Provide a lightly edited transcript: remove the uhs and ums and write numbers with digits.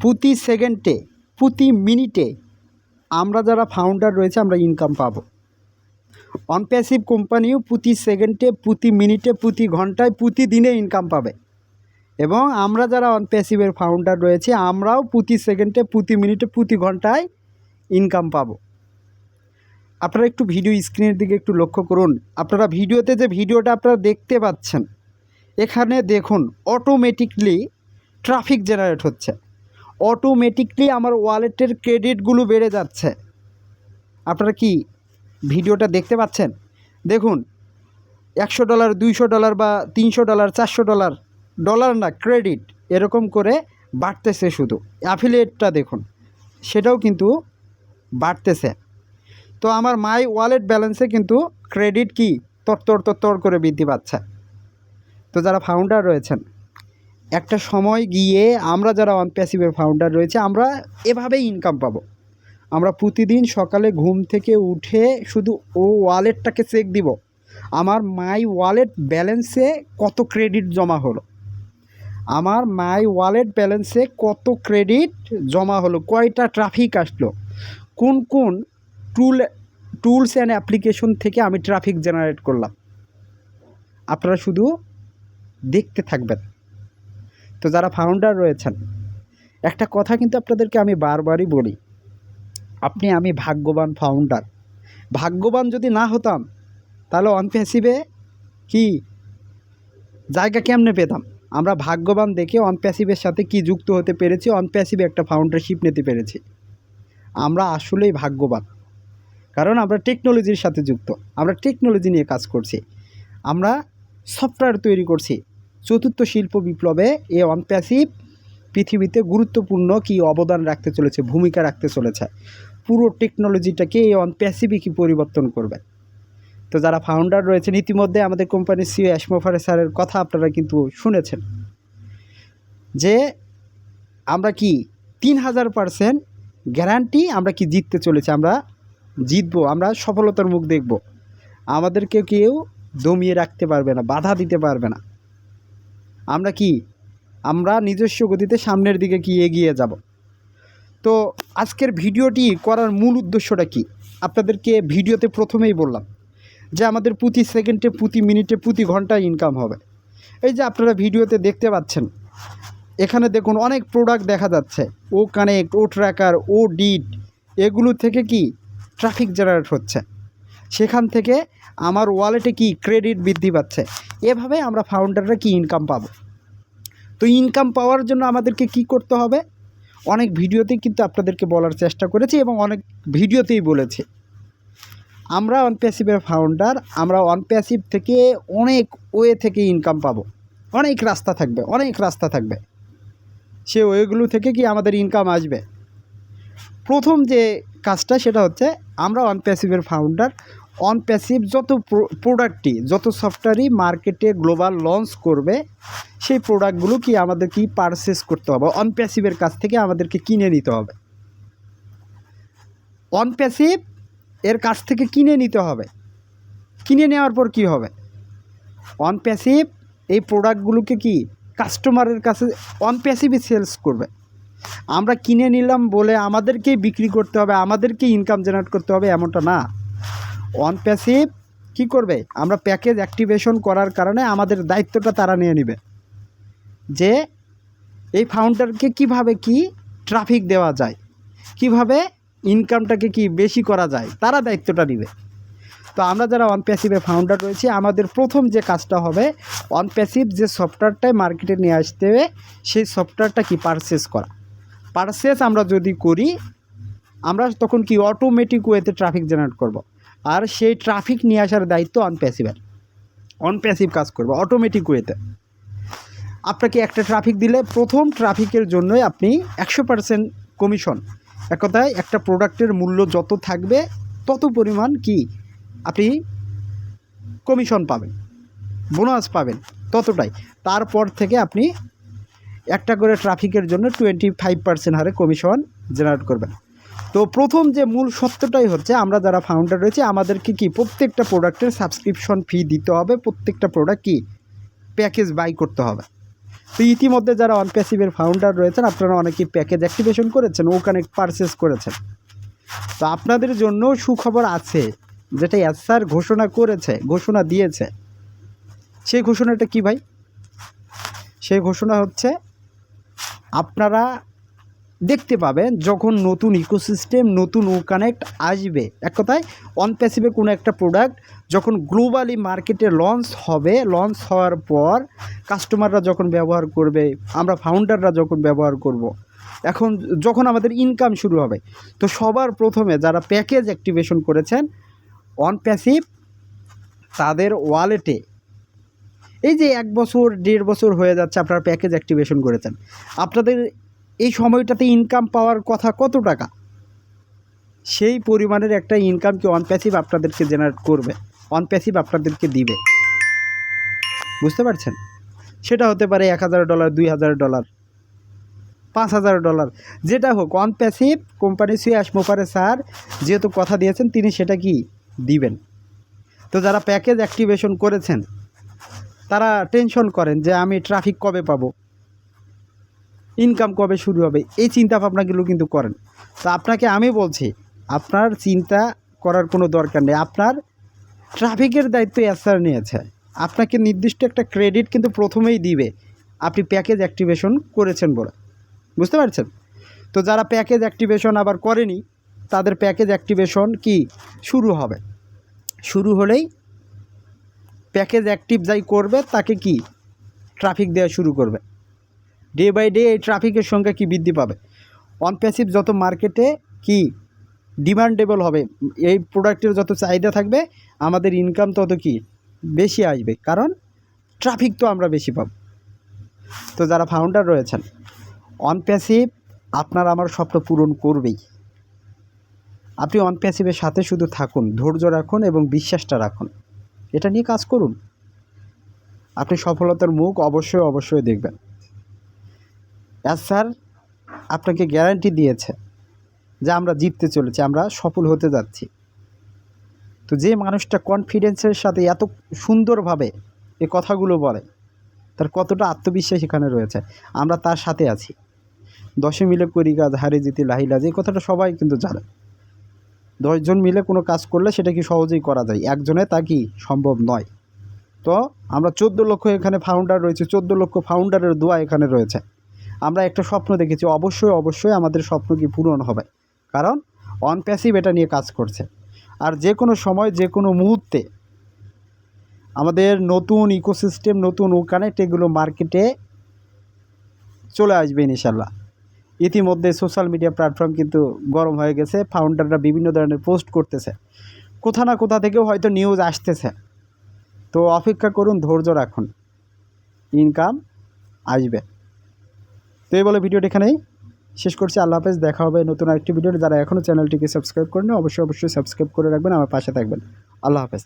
প্রতি সেকেন্ডে, প্রতি মিনিটে আমরা যারা ফাউন্ডার রয়েছে আমরা ইনকাম পাবো। অনপ্যাসিভ কোম্পানিও প্রতি সেকেন্ডে, প্রতি মিনিটে, প্রতি ঘন্টায়, প্রতিদিনে ইনকাম পাবে। এবং আমরা যারা অনপ্যাসিভের ফাউন্ডার রয়েছে আমরাও প্রতি সেকেন্ডে, প্রতি মিনিটে, প্রতি ঘন্টায় ইনকাম পাবো। আপনারা একটু ভিডিও স্ক্রিনের দিকে একটু লক্ষ্য করুন। আপনারা ভিডিওতে যে ভিডিওটা আপনারা দেখতে পাচ্ছেন, এখানে দেখুন অটোমেটিকলি ট্রাফিক জেনারেট হচ্ছে, অটোমেটিকলি আমার ওয়ালেটের ক্রেডিটগুলো বেড়ে যাচ্ছে। আপনারা কি ভিডিওটা দেখতে পাচ্ছেন? দেখুন $100, $200 বা $300, $400, ডলার না, ক্রেডিট এরকম করে বাড়তেছে। শুধু অ্যাফিলিয়েটটা দেখুন, সেটাও কিন্তু বাড়তেছে। তো আমার মাই ওয়ালেট ব্যালেন্সে কিন্তু ক্রেডিট কি তর করে বৃদ্ধি পাচ্ছে। তো যারা ফাউন্ডার রয়েছেন, একটা সময় গিয়ে আমরা যারা অনপ্যাসিভের ফাউন্ডার রয়েছে আমরা এভাবেই ইনকাম পাবো। আমরা প্রতিদিন সকালে ঘুম থেকে উঠে শুধু ওয়ালেটটাকে চেক দিব, আমার মাই ওয়ালেট ব্যালেন্সে কত ক্রেডিট জমা হলো, আমার মাই ওয়ালেট ব্যালেন্সে কত ক্রেডিট জমা হলো, কয়টা ট্রাফিক আসলো, কোন কোন টুলস অ্যান্ড অ্যাপ্লিকেশন থেকে আমি ট্রাফিক জেনারেট করলাম। আপনারা শুধু দেখতে থাকবেন। তো যারা ফাউন্ডার রয়েছেন, একটা কথা কিন্তু আপনাদেরকে আমি বারবারই বলি, আমি ভাগ্যবান ফাউন্ডার। ভাগ্যবান যদি না হতাম তাহলে অনপ্যাসিভে কি জায়গা কেমনে পেতাম? আমরা ভাগ্যবান দেখে অনপ্যাসিভের সাথে কি যুক্ত হতে পেরেছি, অনপ্যাসিভে একটা ফাউন্ডারশিপ নিতে পেরেছি। আমরা আসলেই ভাগ্যবান, কারণ আমরা টেকনোলজির সাথে যুক্ত, আমরা টেকনোলজি নিয়ে কাজ করছি, আমরা সফটওয়্যার তৈরি করছি। চতুর্থ শিল্প বিপ্লবে এই অনপ্যাসিভ পৃথিবীতে গুরুত্বপূর্ণ কি অবদান রাখতে চলেছে, ভূমিকা রাখতে চলেছে। পুরো টেকনোলজিটাকে এই অনপ্যাসিভই কি পরিবর্তন করবে। তো যারা ফাউন্ডার রয়েছেন, ইতিমধ্যে আমাদের কোম্পানির সিও অ্যাশমোফারে স্যারের কথা আপনারা কিন্তু শুনেছেন যে আমরা কি 3000% গ্যারান্টি আমরা কি জিততে চলেছি, আমরা জিতবো, আমরা সফলতার মুখ দেখব। আমাদেরকে কেউ দমিয়ে রাখতে পারবে না, বাধা দিতে পারবে না। আমরা নিজস্ব গতিতে সামনের দিকে কি এগিয়ে যাব। তো আজকের ভিডিওটি করার মূল উদ্দেশ্যটা কি আপনাদেরকে ভিডিওতে প্রথমেই বললাম যে আমাদের প্রতি সেকেন্ডে, প্রতি মিনিটে, প্রতি ঘন্টায় ইনকাম হবে। এই যে আপনারা ভিডিওতে দেখতে পাচ্ছেন, এখানে দেখুন অনেক প্রোডাক্ট দেখা যাচ্ছে, ও কানেক্ট, ও ট্র্যাকার, ও ডিড, এগুলো থেকে কি ট্রাফিক জেনারেট হচ্ছে, সেখান থেকে আমার ওয়ালেটে কি ক্রেডিট বৃদ্ধি পাচ্ছে। এভাবে আমরা ফাউন্ডাররা কি ইনকাম পাবো। তো ইনকাম পাওয়ার জন্য আমাদেরকে কি করতে হবে, অনেক ভিডিওতেই কিন্তু আপনাদেরকে বলার চেষ্টা করেছি এবং অনেক ভিডিওতেই বলেছি। আমরা অনপ্যাসিভের ফাউন্ডার, আমরা অনপ্যাসিভ থেকে অনেক ওয়ে থেকে ইনকাম পাবো। অনেক রাস্তা থাকবে, সে ওয়েগুলো থেকে কি আমাদের ইনকাম আসবে। প্রথম যে কাজটা সেটা হচ্ছে আমরা অনপ্যাসিভের ফাউন্ডার, অনপ্যাসিভ যত প্রোডাক্টই, যত সফটওয়্যারই মার্কেটে গ্লোবাল লঞ্চ করবে, সেই প্রোডাক্টগুলো কি আমাদের কি পারচেস করতে হবে, অনপ্যাসিভের কাছ থেকে আমাদেরকে কিনে নিতে হবে। অনপ্যাসিভ এর কাছ থেকে কিনে নিতে হবে। কিনে নেওয়ার পর কি হবে, অনপ্যাসিভ এই প্রোডাক্টগুলোকে কি কাস্টমারের কাছে অনপ্যাসিভই সেলস করবে। আমরা কিনে নিলাম বলে আমাদেরকেই বিক্রি করতে হবে, আমাদেরকেই ইনকাম জেনারেট করতে হবে, এমনটা না। অনপ্যাসিভ কি করবে, আমরা প্যাকেজ অ্যাক্টিভেশন করার কারণে আমাদের দায়িত্বটা তারা নিয়ে নেবে যে এই ফাউন্ডারকে কিভাবে কি ট্রাফিক দেওয়া যায়, কিভাবে ইনকামটাকে কি বেশি করা যায়, তারা দায়িত্বটা নেবে। তো আমরা যারা অনপ্যাসিভে ফাউন্ডার রয়েছি, আমাদের প্রথম যে কাজটা হবে অনপ্যাসিভ যে সফটওয়্যারটাই মার্কেটে নিয়ে আসতে হবে, সেই সফটওয়্যারটা কি পারচেস করা। পারচেস আমরা যদি করি, আমরা তখন কি অটোমেটিক ওয়েতে ট্রাফিক জেনারেট করব। আর সেই ট্রাফিক নিয়ে আসার দায়িত্ব অনপ্যাসিভের। অনপ্যাসিভ কাজ করবে অটোমেটিক ওয়েতে। আপনাকে একটা ট্রাফিক দিলে প্রথম ট্রাফিকের জন্যই আপনি 100% কমিশন, এক কথায় একটা প্রোডাক্টের মূল্য যত থাকবে তত পরিমাণ কি আপনি কমিশন পাবেন, বোনাস পাবেন ততটাই। তারপর থেকে আপনি একটা করে ট্রাফিকের জন্য 25% হারে কমিশন জেনারেট করবেন। তো প্রথম যে মূল সত্যটাই হচ্ছে আমরা যারা ফাউন্ডার রয়েছে আমাদেরকে কি প্রত্যেকটা প্রোডাক্টের সাবস্ক্রিপশন ফি দিতে হবে, প্রত্যেকটা প্রোডাক্ট কি প্যাকেজ বাই করতে হবে। তো ইতিমধ্যে যারা অন প্যাসিভের ফাউন্ডার রয়েছেন, আপনারা অনেকেই প্যাকেজ অ্যাক্টিভেশন করেছেন, ও কানেক্ট পারচেস করেছেন। তো আপনাদের জন্য সুখবর আছে, যেটা স্যার ঘোষণা দিয়েছে। সেই ঘোষণাটা কি ভাই? সেই ঘোষণা হচ্ছে আপনারা দেখতে পাবেন যখন নতুন ইকোসিস্টেম, নতুন ও কানেক্ট আসবে, এক কথায় অন প্যাসিভে কোনো একটা প্রোডাক্ট যখন গ্লোবালি মার্কেটে লঞ্চ হবে, লঞ্চ হওয়ার পর কাস্টমাররা যখন ব্যবহার করবে, আমরা ফাউন্ডাররা যখন ব্যবহার করব, যখন আমাদের ইনকাম শুরু হবে, তো সবার প্রথমে যারা প্যাকেজ অ্যাক্টিভেশন করেছেন অন প্যাসিভ, তাদের ওয়ালেটে এই যে 1 বছর 1.5 বছর হয়ে যাচ্ছে আপনারা প্যাকেজ অ্যাক্টিভেশন করেছেন, আপনাদের এই সময়টাতে ইনকাম পাওয়ার কথা কত টাকা, সেই পরিমাণের একটা ইনকাম কি অন প্যাসিভ আপনাদেরকে জেনারেট করবে, অন প্যাসিভ আপনাদেরকে দিবে। বুঝতে পারছেন? সেটা হতে পারে $1000, $2000, $5000, যেটা হোক, অন প্যাসিভ কোম্পানি সুয়াস মোফারে স্যার যেহেতু কথা দিয়েছেন, তিনি সেটা কি দিবেন। তো যারা প্যাকেজ অ্যাক্টিভেশন করেছেন তারা টেনশন করেন যে আমি ট্রাফিক কবে পাবো, ইনকাম কবে শুরু হবে, এই চিন্তা ভাবনাগুলো কিন্তু করেন। তো আপনাকে আমি বলছি, আপনার চিন্তা করার কোনো দরকার নেই। আপনার ট্রাফিকের দায়িত্ব স্যার নিয়েছে, আপনাকে নির্দিষ্ট একটা ক্রেডিট কিন্তু প্রথমেই দিবে আপনি প্যাকেজ অ্যাক্টিভেশন করেছেন বলে। বুঝতে পারছেন? তো যারা প্যাকেজ অ্যাক্টিভেশন আবার করেনি, তাদের প্যাকেজ অ্যাক্টিভেশন কি শুরু হবে, শুরু হলেই প্যাকেজ অ্যাক্টিভ যাই করবে তাকে কি ট্রাফিক দেওয়া শুরু করবে। ডে বাই ডে এই ট্রাফিকের সংখ্যা কি বৃদ্ধি পাবে। অন প্যাসিভ যত মার্কেটে কি ডিমান্ডেবল হবে, এই প্রোডাক্টের যত চাহিদা থাকবে, আমাদের ইনকাম তত কি বেশি আসবে, কারণ ট্রাফিক তো আমরা বেশি পাব। তো যারা ফাউন্ডার রয়েছেন অন প্যাসিভ, আপনার আমার স্বপ্ন পূরণ করবেই। আপনি অন প্যাসিভের সাথে শুধু থাকুন, ধৈর্য রাখুন এবং বিশ্বাসটা রাখুন, এটা নিয়ে কাজ করুন, আপনি সফলতার মুখ অবশ্যই দেখবেন। স্যার আপনাকে গ্যারান্টি দিয়েছে যে আমরা জিততে চলেছি, আমরা সফল হতে যাচ্ছি। তো যে মানুষটা কনফিডেন্সের সাথে এত সুন্দরভাবে এই কথাগুলো বলে, তার কতটা আত্মবিশ্বাস এখানে রয়েছে, আমরা তার সাথে আছি। 10 মিলে করি কাজ, হারে জিতে লাহিলাজ, এই কথাটা সবাই কিন্তু জানে। 10 জন মিলে কোনো কাজ করলে সেটা কি সহজেই করা যায়, একজনে তা কি সম্ভব নয়। তো আমরা 14 লক্ষ এখানে ফাউন্ডার রয়েছে, 14 লক্ষ ফাউন্ডারের দোয়া এখানে রয়েছে। আমরা একটা স্বপ্ন দেখেছি, অবশ্যই আমাদের স্বপ্ন কি পূরণ হবে, কারণ অন প্যাসিভ এটা নিয়ে কাজ করছে। আর যে কোনো সময়, যে কোনো মুহূর্তে আমাদের নতুন ইকোসিস্টেম, নতুন ও কানেক্ট, এগুলো মার্কেটে চলে আসবে ইনশাল্লাহ। ইতিমধ্যে সোশ্যাল মিডিয়া প্ল্যাটফর্ম কিন্তু গরম হয়ে গেছে, ফাউন্ডাররা বিভিন্ন ধরনের পোস্ট করতেছে, কোথা না কোথা থেকেও হয়তো নিউজ আসতেছে। তো অপেক্ষা করুন, ধৈর্য রাখুন, ইনকাম আসবে। তো এই বলে ভিডিওটি এখানেই শেষ করছি। আল্লাহ হাফেজ, দেখা হবে নতুন আরেকটি ভিডিও। যারা এখনও চ্যানেলটিকে সাবস্ক্রাইব করেন অবশ্যই সাবস্ক্রাইব করে রাখবেন, আমার পাশে থাকবেন। আল্লাহ হাফেজ।